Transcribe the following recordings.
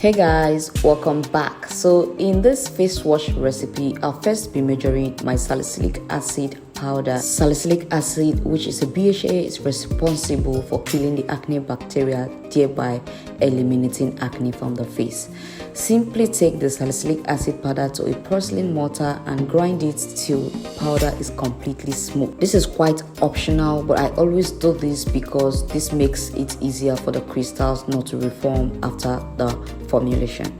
Hey guys, welcome back. So in this face wash recipe, I'll first be measuring my salicylic acid powder. Salicylic acid, which is a BHA, is responsible for killing the acne bacteria, thereby eliminating acne from the face. Simply take the salicylic acid powder to a porcelain mortar and grind it till powder is completely smooth. This is quite optional, but I always do this because this makes it easier for the crystals not to reform after the formulation.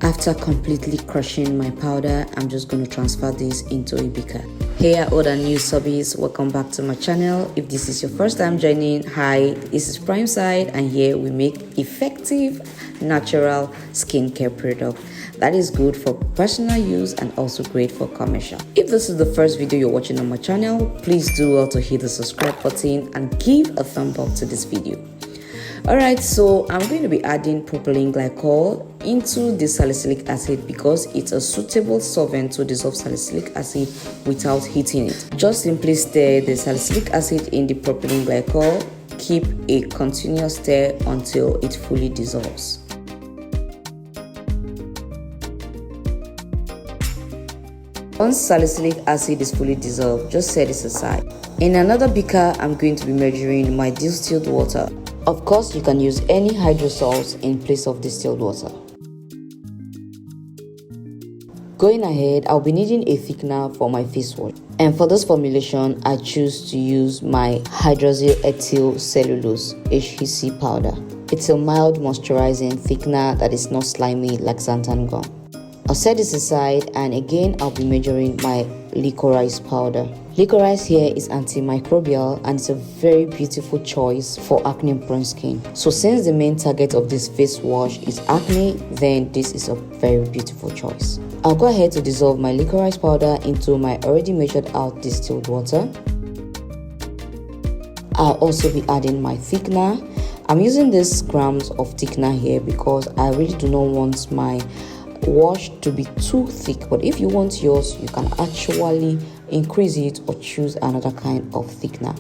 After completely crushing my powder, I'm just going to transfer this into a beaker. Hey other new subbies, welcome back to my channel. If this is your first time joining, hi, this is PRIMESIDE, and here we make effective natural skincare product that is good for personal use and also great for commercial. If this is the first video you're watching on my channel, please do well to hit the subscribe button and give a thumb up to this video. Alright, so I'm going to be adding propylene glycol into the salicylic acid because it's a suitable solvent to dissolve salicylic acid without heating it. Just simply stir the salicylic acid in the propylene glycol. Keep a continuous stir until it fully dissolves. Once salicylic acid is fully dissolved, just set this aside. In another beaker, I'm going to be measuring my distilled water. Of course, you can use any hydrosols in place of distilled water. Going ahead, I'll be needing a thickener for my face wash. And for this formulation, I choose to use my hydroxyl ethyl cellulose HEC powder. It's a mild moisturizing thickener that is not slimy like xanthan gum. I'll set this aside, and again I'll be measuring my licorice powder. Licorice here is antimicrobial and it's a very beautiful choice for acne prone skin. So since the main target of this face wash is acne, then this is a very beautiful choice. I'll go ahead to dissolve my licorice powder into my already measured out distilled water. I'll also be adding my thickener. I'm using this grams of thickener here because I really do not want my wash to be too thick, but if you want yours, you can actually increase it or choose another kind of thickener.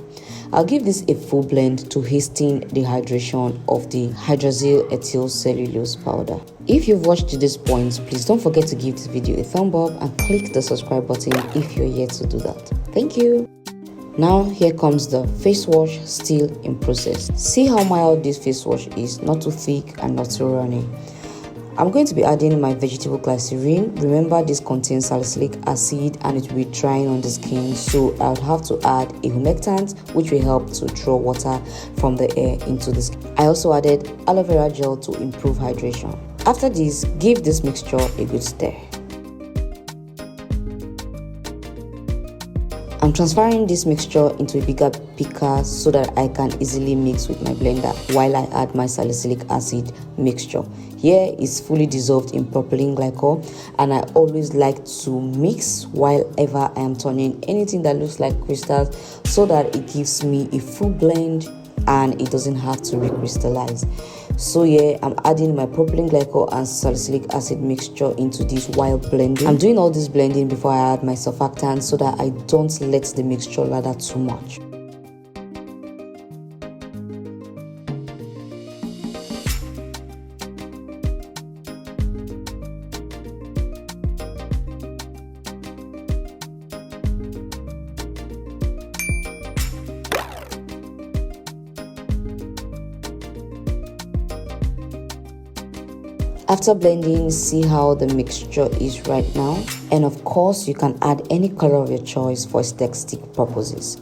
I'll give this a full blend to hasten the hydration of the hydroxyl ethyl cellulose powder. If you've watched to this point, please don't forget to give this video a thumb up and click the subscribe button if you're yet to do that. Thank you. Now here comes the face wash, still in process. See how mild this face wash is, not too thick and not too runny. I'm going to be adding my vegetable glycerin. Remember, this contains salicylic acid and it will be drying on the skin, so I'll have to add a humectant which will help to draw water from the air into the skin. I also added aloe vera gel to improve hydration. After this, give this mixture a good stir. I'm transferring this mixture into a bigger beaker so that I can easily mix with my blender while I add my salicylic acid mixture. Here is fully dissolved in propylene glycol, and I always like to mix while ever I am turning anything that looks like crystals so that it gives me a full blend and it doesn't have to recrystallize. So yeah, I'm adding my propylene glycol and salicylic acid mixture into this while blending. I'm doing all this blending before I add my surfactant so that I don't let the mixture lather too much. After blending, see how the mixture is right now, and of course you can add any color of your choice for aesthetic purposes.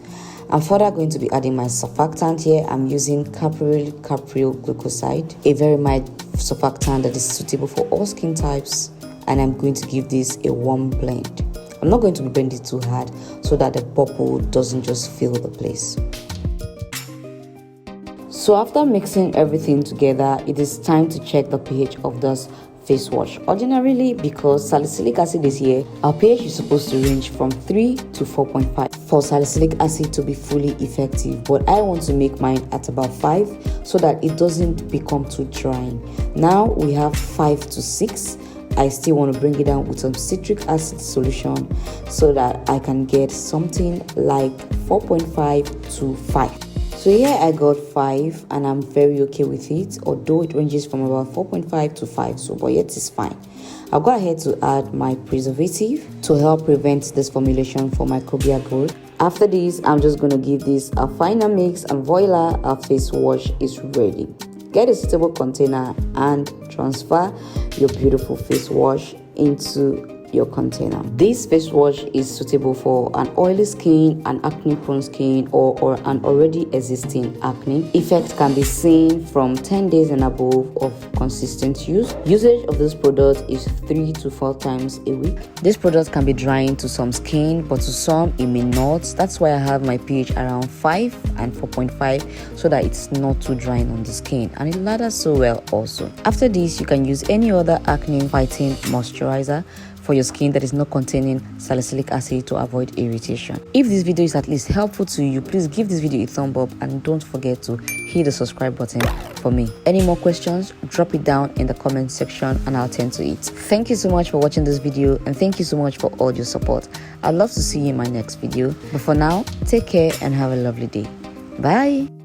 I'm further going to be adding my surfactant here. I'm using capryl glucoside, a very mild surfactant that is suitable for all skin types, and I'm going to give this a warm blend. I'm not going to be blending too hard so that the bubble doesn't just fill the place. So after mixing everything together, it is time to check the pH of this face wash. Ordinarily, because salicylic acid is here, our pH is supposed to range from 3 to 4.5 for salicylic acid to be fully effective, but I want to make mine at about 5 so that it doesn't become too drying. Now we have 5 to 6. I still want to bring it down with some citric acid solution so that I can get something like 4.5 to 5. So here I got 5 and I'm very okay with it, although it ranges from about 4.5 to 5, so but yet it's fine. I'll go ahead to add my preservative to help prevent this formulation for microbial growth. After this, I'm just going to give this a final mix, and voila, our face wash is ready. Get a suitable container and transfer your beautiful face wash into your container. This face wash is suitable for an oily skin, an acne prone skin, or an already existing acne. Effect can be seen from 10 days and above of consistent use. Usage of this product is 3 to 4 times a week. This product can be drying to some skin, but to some it may not. That's why I have my pH around 5 and 4.5 so that it's not too drying on the skin, and it lathers so well also. After this, you can use any other acne fighting moisturizer for your skin that is not containing salicylic acid to avoid irritation. If this video is at least helpful to you, please give this video a thumb up and don't forget to hit the subscribe button for me. Any more questions, drop it down in the comment section and I'll tend to it. Thank you so much for watching this video, and thank you so much for all your support. I'd love to see you in my next video, but for now, take care and have a lovely day. Bye.